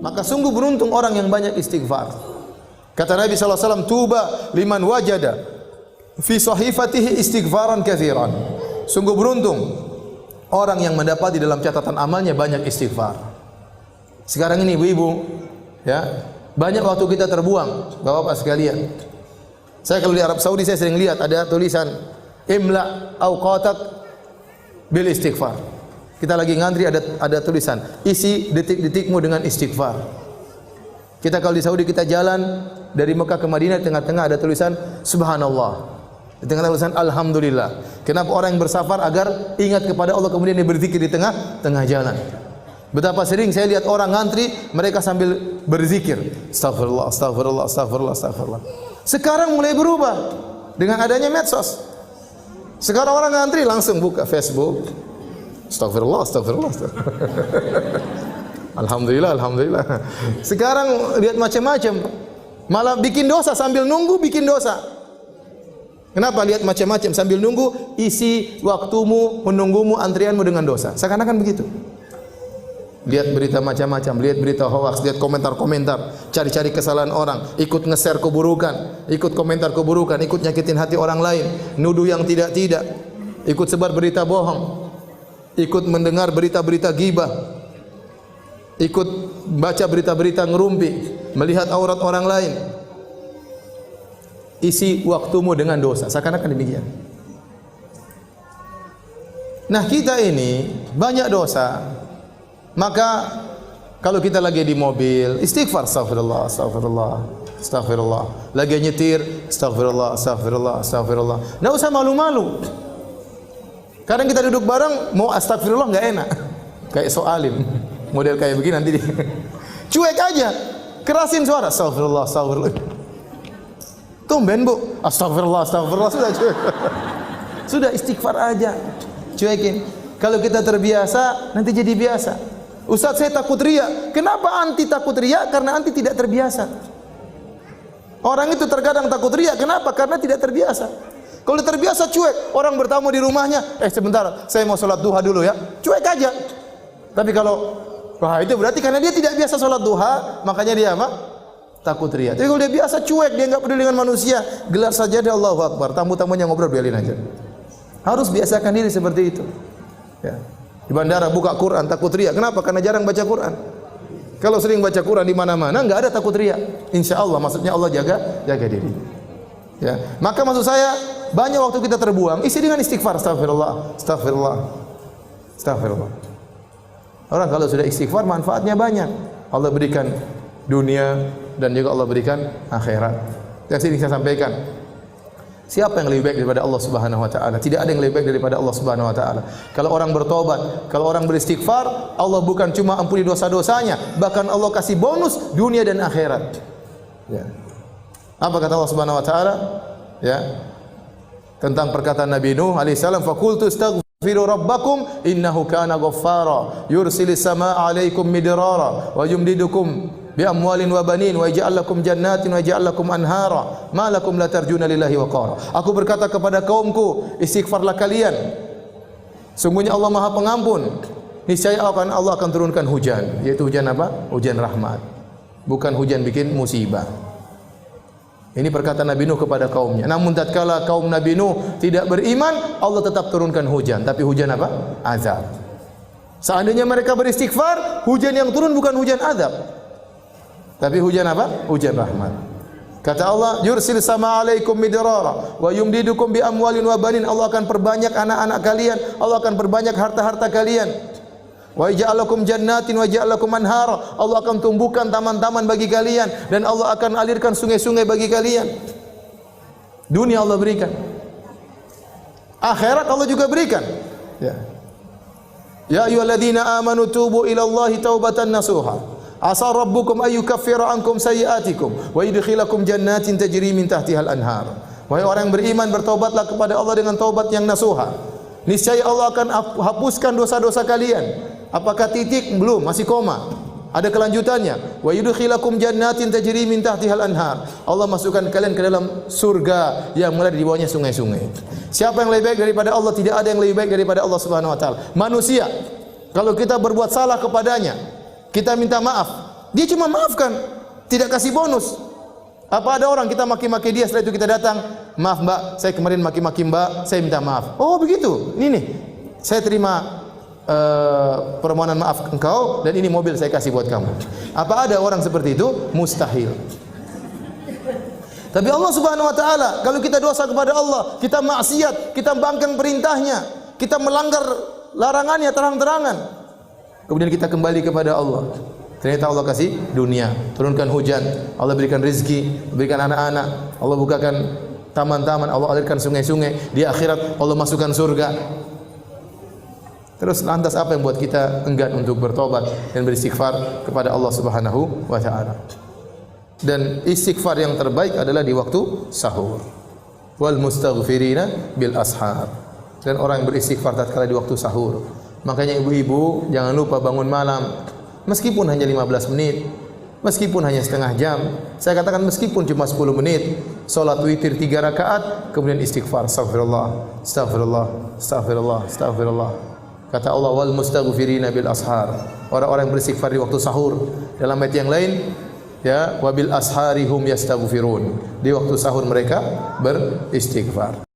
Maka sungguh beruntung orang yang banyak istighfar. Kata Nabi SAW, tuba liman wajada fi sahifatihi istighfaran katsiran. Sungguh beruntung orang yang mendapati dalam catatan amalnya banyak istighfar. Sekarang ini ibu-ibu, ya, banyak waktu kita terbuang, Bapak-bapak sekalian. Saya kalau di Arab Saudi saya sering lihat ada tulisan imla awqatak bil istighfar. Kita lagi ngantri ada tulisan isi detik-detikmu dengan istighfar. Kita kalau di Saudi kita jalan dari Mekah ke Madinah, di tengah-tengah ada tulisan subhanallah. Di tengah tulisan alhamdulillah. Kenapa orang yang bersafar agar ingat kepada Allah kemudian dia berzikir di tengah jalan. Betapa sering saya lihat orang ngantri mereka sambil berzikir, astagfirullah, astagfirullah, astagfirullah, astagfirullah. Sekarang mulai berubah dengan adanya medsos. Sekarang orang ngantri langsung buka Facebook. Astagfirullah, astagfirullah, astagfirullah. Alhamdulillah, alhamdulillah. Sekarang lihat macam-macam. Malah bikin dosa sambil nunggu bikin dosa. Kenapa lihat macam-macam sambil nunggu? Isi waktumu menunggumu antrianmu dengan dosa. Seakan-akan begitu. Lihat berita macam-macam, lihat berita hoax, lihat komentar-komentar, cari-cari kesalahan orang, ikut nge-share keburukan, ikut komentar keburukan, ikut nyakitin hati orang lain, nuduh yang tidak-tidak, ikut sebar berita bohong, ikut mendengar berita-berita ghibah, ikut baca berita-berita ngerumpi, melihat aurat orang lain. Isi waktumu dengan dosa, seakan-akan demikian. Nah, kita ini banyak dosa. Maka kalau kita lagi di mobil, istighfar, astagfirullah, astagfirullah, astagfirullah. Lagi nyetir, astagfirullah, astagfirullah, astagfirullah. Enggak usah malu-malu. Kadang kita duduk bareng mau astagfirullah enggak enak. Kayak soalim. Model kayak begini nanti cuek aja. Kerasin suara, astagfirullah, astagfirullah. Tumben, Bu. Astagfirullah, astagfirullah, sudah cuek. Sudah istighfar aja. Cuekin. Kalau kita terbiasa, nanti jadi biasa. Ustaz, saya takut riya. Kenapa anti takut riya? Karena anti tidak terbiasa. Orang itu terkadang takut riya. Kenapa? Karena tidak terbiasa. Kalau terbiasa cuek, orang bertamu di rumahnya, sebentar, saya mau sholat duha dulu ya. Cuek aja. Tapi kalau wah itu berarti karena dia tidak biasa sholat duha, makanya dia apa? Takut riya. Tapi kalau dia biasa cuek, dia enggak peduli dengan manusia, gelar sajadah Allahu Akbar, tamu-tamunya ngobrol biarin aja. Harus biasakan diri seperti itu. Ya. Di bandara buka Quran takut riya. Kenapa? Karena jarang baca Quran. Kalau sering baca Quran di mana-mana enggak ada takut riya. Insyaallah, maksudnya Allah jaga diri. Ya. Maka maksud saya banyak waktu kita terbuang isi dengan istighfar, astagfirullah, astagfirullah, astagfirullah. Orang kalau sudah istighfar manfaatnya banyak. Allah berikan dunia dan juga Allah berikan akhirat. Yang sering saya sampaikan. Siapa yang lebih baik daripada Allah Subhanahu wa taala? Tidak ada yang lebih baik daripada Allah Subhanahu wa taala. Kalau orang bertobat, kalau orang beristighfar, Allah bukan cuma ampuni dosa-dosanya, bahkan Allah kasih bonus dunia dan akhirat. Ya. Apa kata Allah Subhanahu wa taala? Ya. Tentang perkataan Nabi Nuh alaihissalam, "Faqultu astaghfiru rabbakum innahu kana ghaffara, yursilis samaa'a 'alaikum midrara wa yumdidukum bi amwalin wa banin wa yaj'al lakum jannatin wa yaj'al lakum anhara ma lakum la tarjuna lillahi waqara." Aku berkata kepada kaumku, istighfarlah kalian. Sungguhnya Allah Maha Pengampun. Niscaya Allah akan turunkan hujan, yaitu hujan apa? Hujan rahmat. Bukan hujan bikin musibah. Ini perkataan Nabi Nuh kepada kaumnya. Namun tatkala kaum Nabi Nuh tidak beriman, Allah tetap turunkan hujan, tapi hujan apa? Azab. Seandainya mereka beristighfar, hujan yang turun bukan hujan azab, tapi hujan apa? Hujan rahmat. Kata Allah, yursil sama alaikum midrara wa yumdidukum bi amwalin wa banin. Allah akan perbanyak anak-anak kalian, Allah akan perbanyak harta-harta kalian. Wa ja'alakum jannatin wa ja'alakum anhara. Allah akan tumbuhkan taman-taman bagi kalian dan Allah akan alirkan sungai-sungai bagi kalian. Dunia Allah berikan. Akhirat Allah juga berikan. Ya. Ya ayyuhalladzina amanu tubu ila Allahi taubatan nasuha. Asa rabbukum ay yukaffira ankum sayyi'atikum wa yudkhilakum jannatin tajri min tahtihal anhar. Wahai orang yang beriman, bertaubatlah kepada Allah dengan taubat yang nasuha. Niscaya Allah akan hapuskan dosa-dosa kalian. Apakah titik? Belum, masih koma. Ada kelanjutannya. Wa yudkhilakum jannatin tajri min tahtihal anhar. Allah masukkan kalian ke dalam surga yang mulai di bawahnya sungai-sungai. Siapa yang lebih baik daripada Allah? Tidak ada yang lebih baik daripada Allah Subhanahu wa taala. Manusia, kalau kita berbuat salah kepadanya, kita minta maaf, Dia cuma maafkan, tidak kasih bonus. Apa ada orang kita maki-maki dia, setelah itu kita datang, maaf mbak, saya kemarin maki-maki mbak, saya minta maaf. Oh begitu, ini nih, saya terima permohonan maaf engkau dan ini mobil saya kasih buat kamu. Apa ada orang seperti itu? Mustahil. Tapi Allah Subhanahu wa taala, kalau kita dosa kepada Allah, kita maksiat, kita bangkang perintahnya, kita melanggar larangannya terang-terangan, kemudian kita kembali kepada Allah, ternyata Allah kasih dunia, turunkan hujan, Allah berikan rezeki, berikan anak-anak, Allah bukakan taman-taman, Allah alirkan sungai-sungai, di akhirat Allah masukkan surga. Terus lantas apa yang buat kita enggan untuk bertobat dan beristighfar kepada Allah Subhanahu wa taala? Dan istighfar yang terbaik adalah di waktu sahur. Wal mustaghfirina bil ashar. Dan orang yang beristighfar tatkala di waktu sahur. Makanya ibu-ibu jangan lupa bangun malam, meskipun hanya 15 menit, meskipun hanya setengah jam. Saya katakan meskipun cuma 10 menit, salat witir 3 rakaat, kemudian istighfar, astagfirullah, astagfirullah, astagfirullah, astagfirullah. Kata Allah, wal mustaghfirina bil ashar. Orang-orang yang beristighfar di waktu sahur. Dalam ayat yang lain, ya, wabil asharihum yastaghfirun. Di waktu sahur mereka beristighfar.